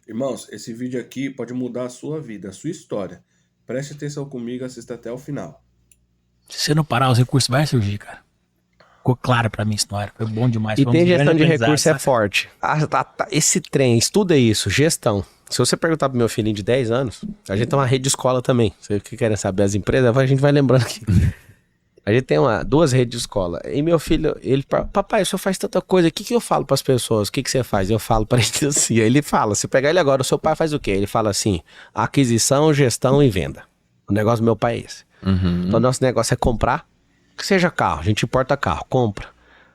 Irmãos, esse vídeo aqui pode mudar a sua vida, a sua história. Preste atenção comigo, assista até o final. Se você não parar, os recursos vai surgir, cara. Ficou claro pra mim a história. Foi bom demais. E Foi tem dos gestão grandes de recursos é aprendizados, forte. Esse trem, estuda isso, gestão. Se você perguntar pro meu filhinho de 10 anos, a gente tem uma rede de escola também. Você que quer saber as empresas, a gente vai lembrando aqui. A gente tem duas redes de escola. E meu filho, ele fala, papai, o senhor faz tanta coisa, o que que eu falo pras pessoas? O que que você faz? Eu falo pra ele assim. Aí ele fala, se pegar ele agora, o seu pai faz o quê? Ele fala assim, aquisição, gestão e venda. O negócio do meu pai é esse. Então, nosso negócio é comprar, que seja carro, a gente importa carro, compra.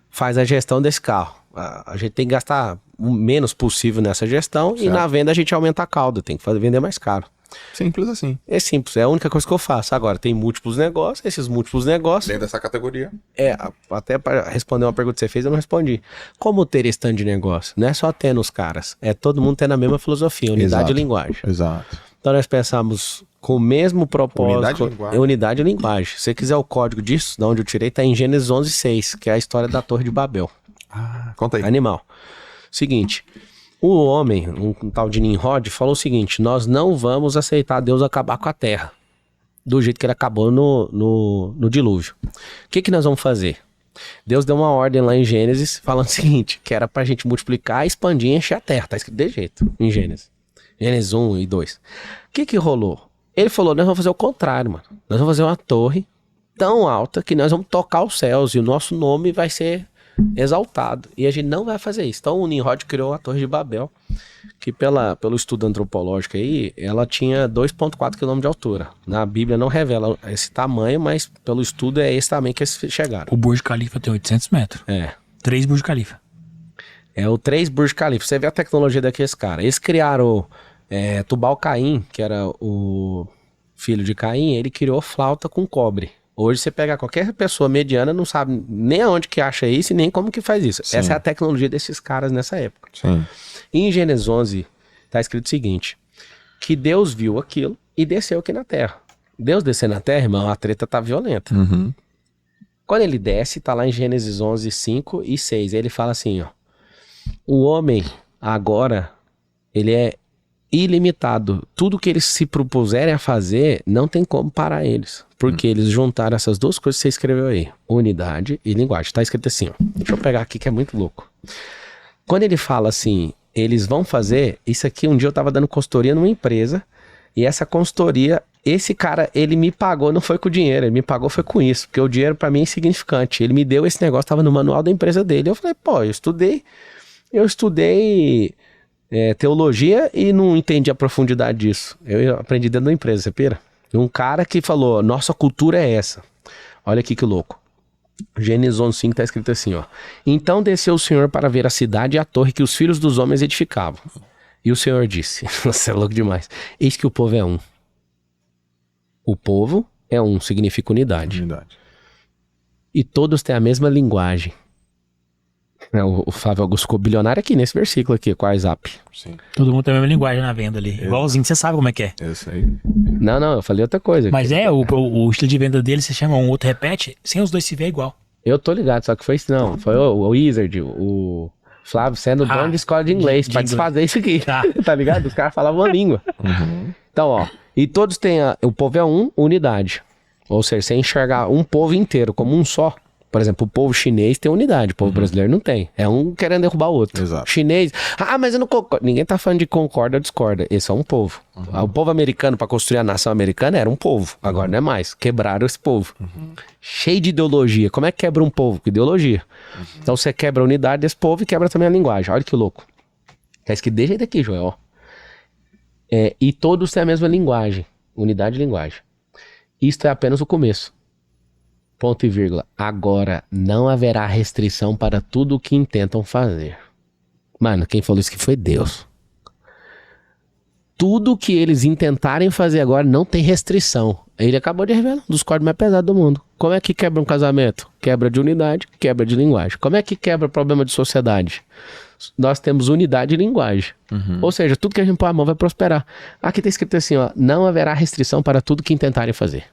Faz a gestão desse carro. A gente tem que gastar o menos possível nessa gestão e na venda a gente aumenta a cauda, tem que vender mais caro. Simples assim. É simples, é a única coisa que eu faço. Agora, tem múltiplos negócios, esses múltiplos negócios... Dentro dessa categoria. Até para responder uma pergunta que você fez, eu não respondi. Como ter esse tanto de negócio? Não é só ter nos caras, é todo mundo tendo a mesma filosofia, unidade e linguagem. Exato. Então nós pensamos com o mesmo propósito, unidade e linguagem. Se você quiser o código disso, de onde eu tirei, tá em Gênesis 11:6, que é a história da Torre de Babel. Conta aí. Animal. Seguinte, o homem, um tal de Nimrod, falou o seguinte, nós não vamos aceitar Deus acabar com a terra, do jeito que ele acabou no dilúvio. O que nós vamos fazer? Deus deu uma ordem lá em Gênesis, falando o seguinte, que era pra gente multiplicar, expandir e encher a terra. Tá escrito de jeito, em Gênesis. Gênesis 1 e 2. O que rolou? Ele falou, nós vamos fazer o contrário, mano. Nós vamos fazer uma torre tão alta que nós vamos tocar os céus e o nosso nome vai ser exaltado. E a gente não vai fazer isso. Então o Nimrod criou a Torre de Babel, que pelo estudo antropológico aí, ela tinha 2,4 km de altura. Na Bíblia não revela esse tamanho, mas pelo estudo é esse tamanho que eles chegaram. O Burj Khalifa tem 800 metros. 3 Burj Khalifa. É o 3 Burj Khalifa. Você vê a tecnologia daqueles caras. Eles criaram Tubal-Caim, que era o filho de Caim, ele criou flauta com cobre. Hoje você pega qualquer pessoa mediana, não sabe nem aonde que acha isso e nem como que faz isso. Sim. Essa é a tecnologia desses caras nessa época. Sim. E em Gênesis 11 tá escrito o seguinte, que Deus viu aquilo e desceu aqui na terra. Deus descer na terra, irmão, a treta tá violenta. Quando ele desce, tá lá em Gênesis 11, 5 e 6. Ele fala assim, ó, o homem agora, ele é ilimitado. Tudo que eles se propuserem a fazer, não tem como parar eles. Porque eles juntaram essas duas coisas que você escreveu aí. Unidade e linguagem. Tá escrito assim, ó. Deixa eu pegar aqui que é muito louco. Quando ele fala assim, eles vão fazer, isso aqui um dia eu tava dando consultoria numa empresa, e essa consultoria, esse cara, ele me pagou, não foi com o dinheiro, ele me pagou foi com isso, porque o dinheiro pra mim é insignificante. Ele me deu esse negócio, tava no manual da empresa dele. Eu falei, pô, eu estudei teologia e não entendi a profundidade disso. Eu aprendi dentro da empresa, você pira? Um cara que falou, nossa cultura é essa. Olha aqui que louco. Gênesis 11:5 tá escrito assim, ó. Então desceu o Senhor para ver a cidade e a torre que os filhos dos homens edificavam. E o Senhor disse, nossa, é louco demais. Eis que o povo é um. O povo é um, significa unidade. E todos têm a mesma linguagem. O Flávio Augusto ficou bilionário aqui nesse versículo aqui, com a WhatsApp. Sim. Todo mundo tem a mesma linguagem na venda ali. Igualzinho, você sabe como é que é. Isso aí. Não, eu falei outra coisa. Mas o estilo de venda dele, você chama um outro repete, sem os dois se ver igual. Eu tô ligado, só que foi isso não. Foi o Wizard, o Flávio sendo dono de escola de inglês pra desfazer isso aqui. Tá ligado? Os caras falavam uma língua. Então, ó. E todos têm o povo é unidade. Ou seja, você enxergar um povo inteiro como um só. Por exemplo, o povo chinês tem unidade, o povo brasileiro não tem. É um querendo derrubar o outro. Exato. Chinês, mas eu não concordo. Ninguém tá falando de concorda ou discorda. Esse é um povo. O povo americano, para construir a nação americana, era um povo. Agora não é mais. Quebraram esse povo. Cheio de ideologia. Como é que quebra um povo? Com ideologia. Então você quebra a unidade desse povo e quebra também a linguagem. Olha que louco. Tá escrito desse jeito aqui, Joel. E todos têm a mesma linguagem. Unidade e linguagem. Isto é apenas o começo. Ponto e vírgula. Agora não haverá restrição para tudo o que intentam fazer. Mano, quem falou isso que foi Deus. Tudo que eles intentarem fazer agora não tem restrição. Ele acabou de revelar um dos códigos mais pesados do mundo. Como é que quebra um casamento? Quebra de unidade, quebra de linguagem. Como é que quebra problema de sociedade? Nós temos unidade e linguagem. Ou seja, tudo que a gente põe a mão vai prosperar. Aqui tá escrito assim, ó. Não haverá restrição para tudo que intentarem fazer.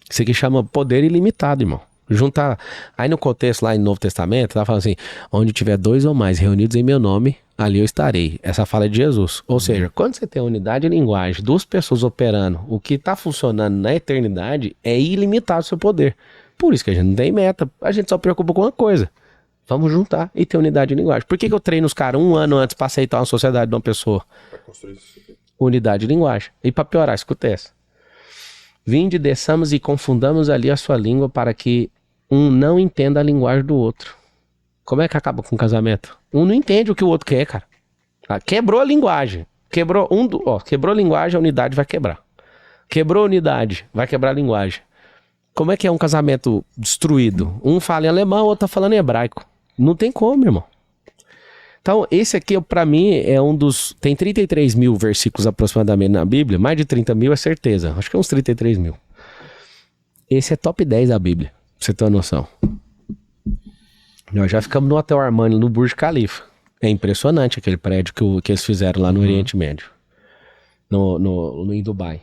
Isso aqui chama poder ilimitado, irmão. Juntar. Aí no contexto lá no Novo Testamento, tá falando assim, onde tiver 2 ou mais reunidos em meu nome, ali eu estarei. Essa fala é de Jesus. Ou seja, quando você tem a unidade de linguagem, duas pessoas operando, o que está funcionando na eternidade é ilimitado o seu poder. Por isso que a gente não tem meta, a gente só preocupa com uma coisa. Vamos juntar e ter unidade de linguagem. Por que eu treino os caras 1 ano antes para aceitar uma sociedade de uma pessoa? Unidade de linguagem. E para piorar, escuta essa. Vinde, desçamos e confundamos ali a sua língua para que um não entenda a linguagem do outro. Como é que acaba com o casamento? Um não entende o que o outro quer, cara. Quebrou a linguagem. Quebrou a linguagem, a unidade vai quebrar. Quebrou a unidade, vai quebrar a linguagem. Como é que é um casamento destruído? Um fala em alemão, o outro tá falando em hebraico. Não tem como, irmão. Então, esse aqui, pra mim, é um dos... Tem 33 mil versículos aproximadamente na Bíblia. Mais de 30 mil é certeza. Acho que é uns 33 mil. Esse é top 10 da Bíblia, pra você ter uma noção. Nós já ficamos no Hotel Armani, no Burj Khalifa. É impressionante aquele prédio que eles fizeram lá no Oriente Médio. Em Dubai.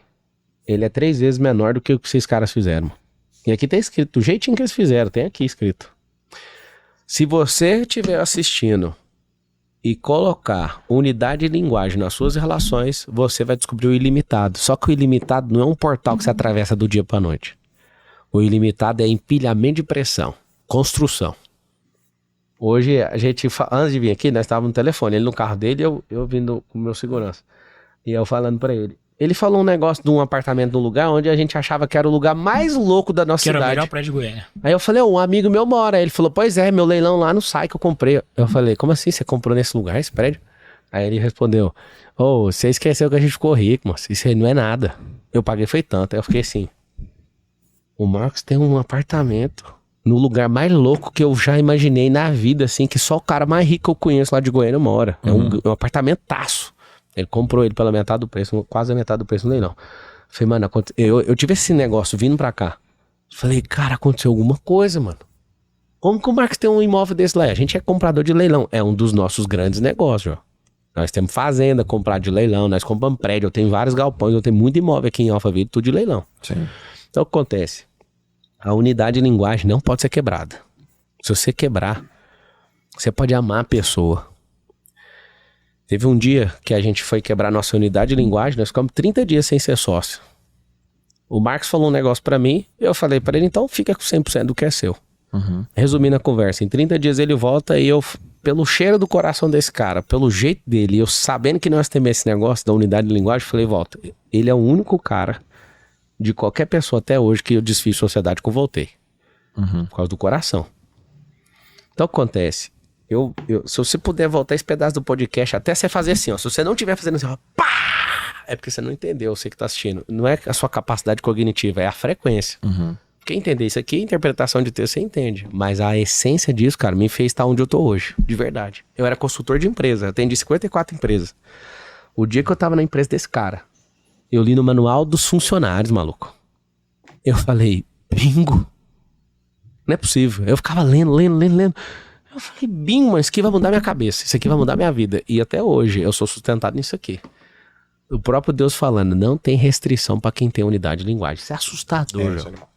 Ele é 3 vezes menor do que o que esses caras fizeram. E aqui tá escrito, do jeitinho que eles fizeram, tem aqui escrito. Se você estiver assistindo e colocar unidade de linguagem nas suas relações, você vai descobrir o ilimitado. Só que o ilimitado não é um portal que você atravessa do dia pra noite. O ilimitado é empilhamento de pressão, construção. Hoje, a gente, antes de vir aqui, nós estávamos no telefone, ele no carro dele, eu vindo com o meu segurança. E eu falando pra ele. Ele falou um negócio de um apartamento num lugar onde a gente achava que era o lugar mais louco da nossa cidade. Que era o melhor prédio de Goiânia. Aí eu falei, um amigo meu mora. Aí ele falou, pois é, meu leilão lá no SAI que eu comprei. Eu falei, como assim, você comprou nesse lugar, esse prédio? Aí ele respondeu, você esqueceu que a gente ficou rico, moço, isso aí não é nada. Eu paguei foi tanto. Aí eu fiquei assim, o Marcos tem um apartamento no lugar mais louco que eu já imaginei na vida, assim, que só o cara mais rico que eu conheço lá de Goiânia mora. É um apartamentaço. Ele comprou ele pela metade do preço, quase a metade do preço no leilão. Falei, mano, eu tive esse negócio vindo pra cá. Falei, cara, aconteceu alguma coisa, mano. Como que o Marcos tem um imóvel desse lá? A gente é comprador de leilão. É um dos nossos grandes negócios, ó. Nós temos fazenda comprada de leilão, nós compramos prédio, eu tenho vários galpões, eu tenho muito imóvel aqui em Alphaville, tudo de leilão. Sim. Então o que acontece? A unidade de linguagem não pode ser quebrada. Se você quebrar, você pode amar a pessoa. Teve um dia que a gente foi quebrar nossa unidade de linguagem, nós ficamos 30 dias sem ser sócio. O Marcos falou um negócio pra mim, eu falei pra ele, então fica com 100% do que é seu. Resumindo a conversa, em 30 dias ele volta e eu, pelo cheiro do coração desse cara, pelo jeito dele, eu sabendo que nós temos esse negócio da unidade de linguagem, falei, volta. Ele é o único cara de qualquer pessoa até hoje que eu desfiz sociedade que eu voltei. Por causa do coração. Então o que acontece? Se você puder voltar esse pedaço do podcast, até você fazer assim, ó. Se você não estiver fazendo assim, ó, pá! É porque você não entendeu, você que tá assistindo. Não é a sua capacidade cognitiva, é a frequência. Quem entender isso aqui, interpretação de texto, você entende. Mas a essência disso, cara, me fez estar onde eu tô hoje. De verdade. Eu era consultor de empresa, atendi 54 empresas. O dia que eu tava na empresa desse cara, eu li no manual dos funcionários, maluco. Eu falei, bingo? Não é possível. Eu ficava lendo. Eu falei, bingo, mano, isso aqui vai mudar minha cabeça. Isso aqui vai mudar minha vida. E até hoje eu sou sustentado nisso aqui. O próprio Deus falando, não tem restrição pra quem tem unidade de linguagem. Isso é assustador, Isso é animal.